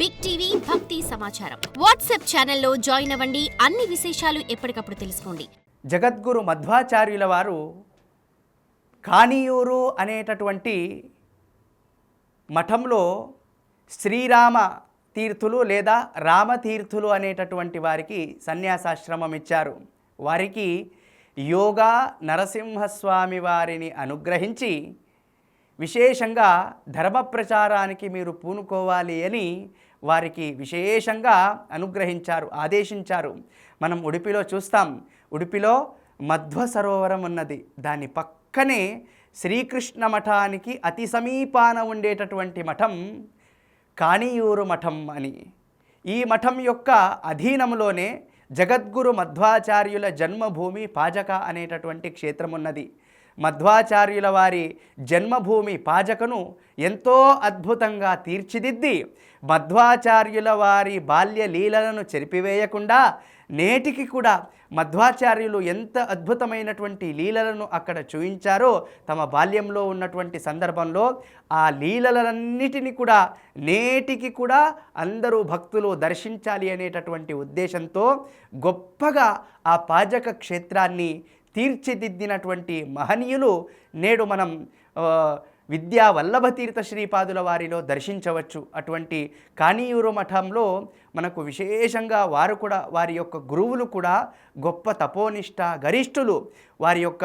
Big TV భక్తి సమాచారం WhatsApp ఛానల్లో జాయిన్ అవ్వండి. అన్ని విశేషాలు ఎప్పటికప్పుడు తెలుసుకోండి. జగద్గురు మధ్వాచార్యుల వారు కాణియూరు అనేటటువంటి మఠంలో శ్రీరామ తీర్థులు లేదా రామతీర్థులు అనేటటువంటి వారికి సన్యాసాశ్రమం ఇచ్చారు. వారికి యోగా నరసింహస్వామి వారిని అనుగ్రహించి విశేషంగా ధర్మ ప్రచారానికి మీరు పూనుకోవాలి అని వారికి విశేషంగా అనుగ్రహించారు, ఆదేశించారు. మనం ఉడిపిలో చూస్తాం. ఉడిపిలో మధ్వ సరోవరం ఉన్నది. దాని పక్కనే శ్రీకృష్ణ మఠానికి అతి సమీపాన ఉండేటటువంటి మఠం కాణియూరు మఠం అని. ఈ మఠం యొక్క అధీనంలోనే జగద్గురు మధ్వాచార్యుల జన్మభూమి పాజక అనేటటువంటి క్షేత్రం ఉన్నది. మధ్వాచార్యుల వారి జన్మభూమి పాజకను ఎంతో అద్భుతంగా తీర్చిదిద్ది మధ్వాచార్యుల వారి బాల్య లీలలను చెరిపివేయకుండా నేటికి కూడా మధ్వాచార్యులు ఎంత అద్భుతమైనటువంటి లీలలను అక్కడ చూయించారో తమ బాల్యంలో ఉన్నటువంటి సందర్భంలో ఆ లీలలన్నిటినీ కూడా నేటికి కూడా అందరూ భక్తులు దర్శించాలి అనేటటువంటి ఉద్దేశంతో గొప్పగా ఆ పాజక క్షేత్రాన్ని తీర్చిదిద్దినటువంటి మహనీయులు నేడు మనం విద్యా వల్లభతీర్థ శ్రీపాదుల వారిలో దర్శించవచ్చు. అటువంటి కాణియూరు మఠంలో మనకు విశేషంగా వారి యొక్క గురువులు కూడా గొప్ప తపోనిష్ట గరిష్ఠులు. వారి యొక్క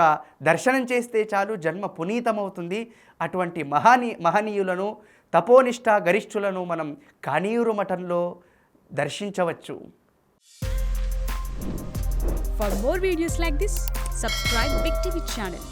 దర్శనం చేస్తే చాలు జన్మ పునీతమవుతుంది. అటువంటి మహనీయులను తపోనిష్ట గరిష్ఠులను మనం కాణియూరు మఠంలో దర్శించవచ్చు. For more videos like this, subscribe Big TV channel.